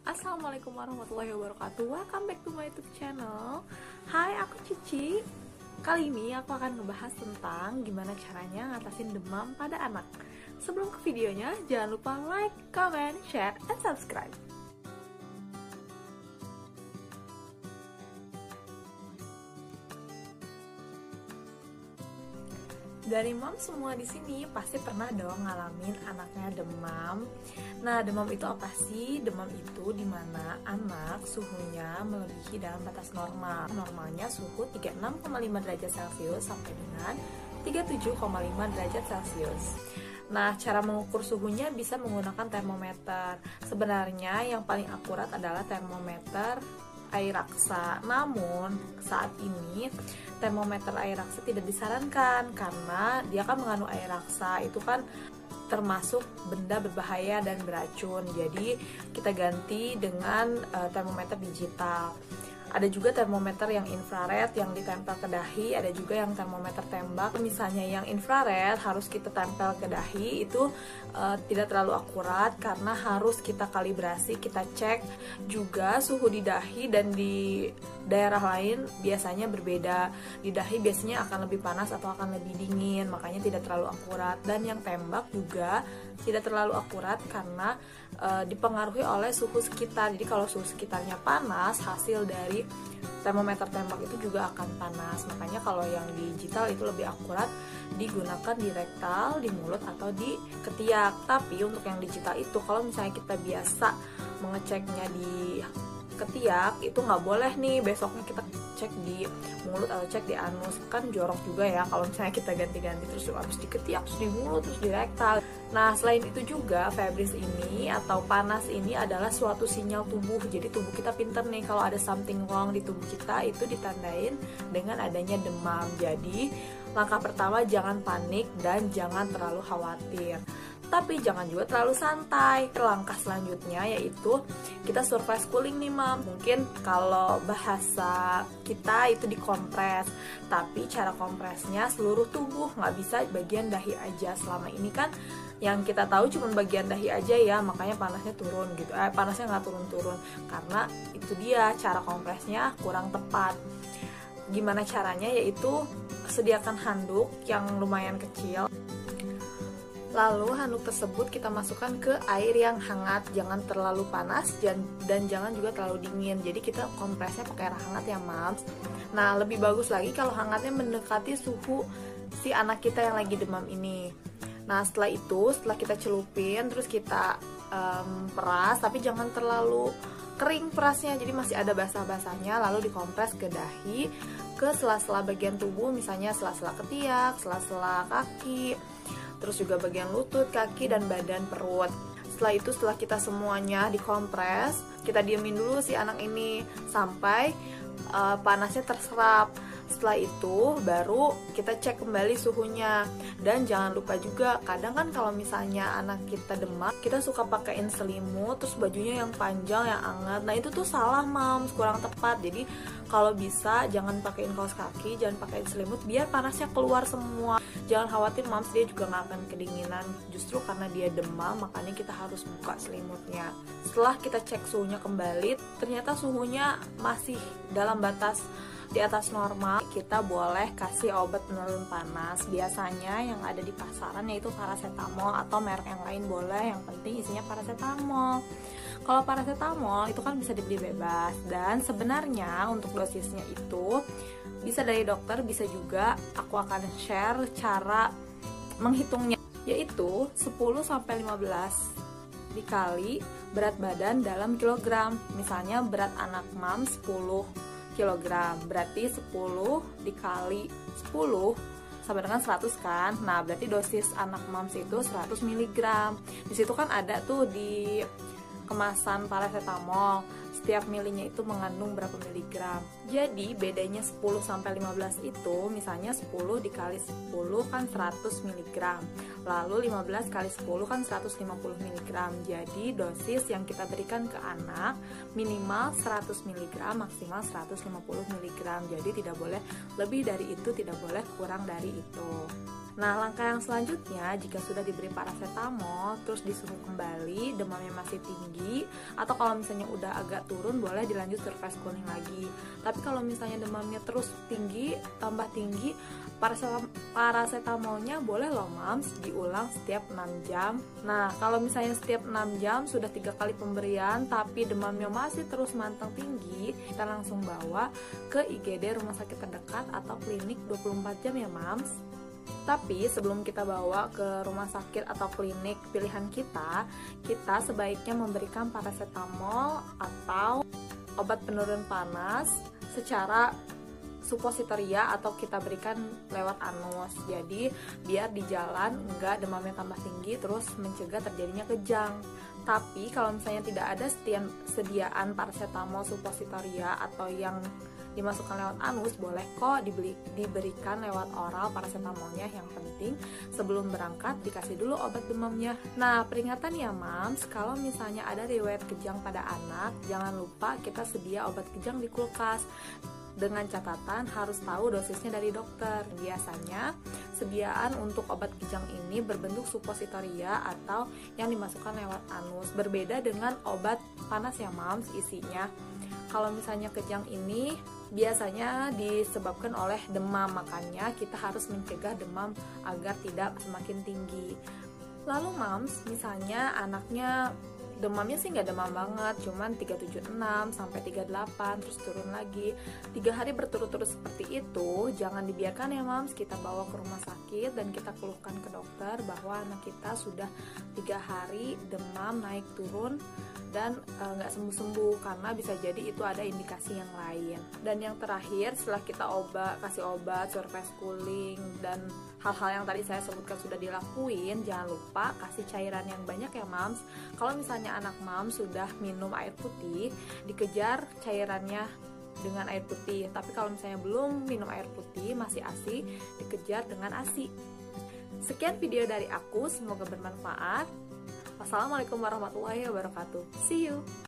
Assalamualaikum warahmatullahi wabarakatuh. Welcome back to my YouTube channel. Hai, aku Cici. Kali ini aku akan ngebahas tentang gimana caranya ngatasin demam pada anak. Sebelum ke videonya, jangan lupa like, comment, share, and subscribe. Dari mom semua di sini pasti pernah dong ngalamin anaknya demam. Nah, demam itu apa sih? Demam itu dimana anak suhunya melebihi dalam batas normal. Normalnya suhu 36,5 derajat Celcius sampai dengan 37,5 derajat Celcius. Nah, cara mengukur suhunya bisa menggunakan termometer. Sebenarnya yang paling akurat adalah termometer air raksa. Namun saat ini termometer air raksa tidak disarankan karena dia kan mengandung air raksa, itu kan termasuk benda berbahaya dan beracun. Jadi kita ganti dengan termometer digital. Ada juga termometer yang infrared yang ditempel ke dahi, ada juga yang termometer tembak. Misalnya yang infrared harus kita tempel ke dahi, itu tidak terlalu akurat karena harus kita kalibrasi, kita cek juga suhu di dahi dan di daerah lain biasanya berbeda. Di dahi biasanya akan lebih panas atau akan lebih dingin, makanya tidak terlalu akurat. Dan yang tembak juga tidak terlalu akurat karena dipengaruhi oleh suhu sekitar. Jadi kalau suhu sekitarnya panas, hasil dari termometer tembak itu juga akan panas. Makanya kalau yang digital itu lebih akurat digunakan di rektal, di mulut, atau di ketiak. Tapi untuk yang digital itu kalau misalnya kita biasa mengeceknya di ketiak, itu nggak boleh nih besoknya kita cek di mulut atau cek di anus, kan jorok juga ya kalau misalnya kita ganti-ganti terus habis di ketiak, terus di mulut, terus di rektal. Nah, selain itu juga febris ini atau panas ini adalah suatu sinyal tubuh. Jadi tubuh kita pinter nih, kalau ada something wrong di tubuh kita itu ditandain dengan adanya demam. Jadi langkah pertama, jangan panik dan jangan terlalu khawatir, tapi jangan juga terlalu santai. Langkah selanjutnya yaitu kita survive cooling nih mam. Mungkin kalau bahasa kita itu dikompres, tapi cara kompresnya seluruh tubuh, nggak bisa bagian dahi aja. Selama ini kan yang kita tahu cuma bagian dahi aja ya, makanya panasnya turun gitu. Panasnya nggak turun-turun karena itu dia cara kompresnya kurang tepat. Gimana caranya? Yaitu sediakan handuk yang lumayan kecil. Lalu handuk tersebut kita masukkan ke air yang hangat, jangan terlalu panas dan jangan juga terlalu dingin. Jadi kita kompresnya pakai air hangat ya mams. Nah, lebih bagus lagi kalau hangatnya mendekati suhu si anak kita yang lagi demam ini. Nah, setelah itu, setelah kita celupin, terus kita peras, tapi jangan terlalu kering perasnya, jadi masih ada basah-basahnya. Lalu dikompres ke dahi, ke sela-sela bagian tubuh, misalnya sela-sela ketiak, sela-sela kaki, terus juga bagian lutut, kaki, dan badan perut. Setelah itu, setelah kita semuanya dikompres, kita diemin dulu si anak ini sampai panasnya terserap. Setelah itu baru kita cek kembali suhunya. Dan jangan lupa juga, kadang kan kalau misalnya anak kita demam, kita suka pakein selimut terus bajunya yang panjang, yang hangat. Nah itu tuh salah mams, kurang tepat. Jadi kalau bisa jangan pakein kaos kaki, jangan pakein selimut, biar panasnya keluar semua. Jangan khawatir mams, dia juga nggak akan kedinginan. Justru karena dia demam, makanya kita harus buka selimutnya. Setelah kita cek suhunya kembali, ternyata suhunya masih dalam batas di atas normal, kita boleh kasih obat penurun panas. Biasanya yang ada di pasaran yaitu paracetamol, atau merek yang lain boleh, yang penting isinya paracetamol. Kalau paracetamol itu kan bisa dibeli bebas, dan sebenarnya untuk dosisnya itu bisa dari dokter, bisa juga aku akan share cara menghitungnya, yaitu 10-15 dikali berat badan dalam kilogram. Misalnya berat anak mam 10 kilogram, berarti 10 dikali 10 sama dengan 100 kan. Nah, berarti dosis anak mams itu 100 mg. Di situ kan ada tuh di kemasan paracetamol, setiap milinya itu mengandung berapa miligram. Jadi bedanya 10-15 itu, misalnya 10 dikali 10 kan 100 mg, lalu 15 kali 10 kan 150 mg. Jadi dosis yang kita berikan ke anak minimal 100 mg, maksimal 150 mg. Jadi tidak boleh lebih dari itu, tidak boleh kurang dari itu. Nah, langkah yang selanjutnya, jika sudah diberi paracetamol terus disuruh kembali, demamnya masih tinggi, atau kalau misalnya udah agak turun, boleh dilanjut surface cooling lagi. Tapi kalau misalnya demamnya terus tinggi, tambah tinggi, paracetamolnya boleh loh mams diulang setiap 6 jam. Nah, kalau misalnya setiap 6 jam sudah 3 kali pemberian tapi demamnya masih terus manteng tinggi, kita langsung bawa ke IGD rumah sakit terdekat atau klinik 24 jam ya mams. Tapi sebelum kita bawa ke rumah sakit atau klinik pilihan kita sebaiknya memberikan paracetamol atau obat penurun panas secara supositoria atau kita berikan lewat anus. Jadi biar di jalan enggak demamnya tambah tinggi terus mencegah terjadinya kejang. Tapi kalau misalnya tidak ada sediaan paracetamol supositoria atau yang dimasukkan lewat anus, boleh kok diberikan lewat oral paracetamolnya. Yang penting sebelum berangkat dikasih dulu obat demamnya. Nah, peringatan ya mams, kalau misalnya ada riwayat kejang pada anak, jangan lupa kita sedia obat kejang di kulkas. Dengan catatan harus tahu dosisnya dari dokter. Biasanya sediaan untuk obat kejang ini berbentuk supositoria atau yang dimasukkan lewat anus. Berbeda dengan obat panas ya mams, isinya kalau misalnya kejang ini biasanya disebabkan oleh demam, makanya kita harus mencegah demam agar tidak semakin tinggi. Lalu mams, misalnya anaknya demamnya sih nggak demam banget, cuman 376 sampai 38 terus turun lagi 3 hari berturut-turut seperti itu, jangan dibiarkan ya mams, kita bawa ke rumah sakit dan kita keluhkan ke dokter bahwa anak kita sudah 3 hari demam naik turun dan nggak sembuh-sembuh, karena bisa jadi itu ada indikasi yang lain. Dan yang terakhir, setelah kita kasih obat, surface cooling dan hal-hal yang tadi saya sebutkan sudah dilakuin, jangan lupa kasih cairan yang banyak ya mams. Kalau misalnya anak mams sudah minum air putih, dikejar cairannya dengan air putih. Tapi kalau misalnya belum minum air putih, masih ASI, dikejar dengan ASI. Sekian video dari aku, semoga bermanfaat. Wassalamualaikum warahmatullahi wabarakatuh. See you.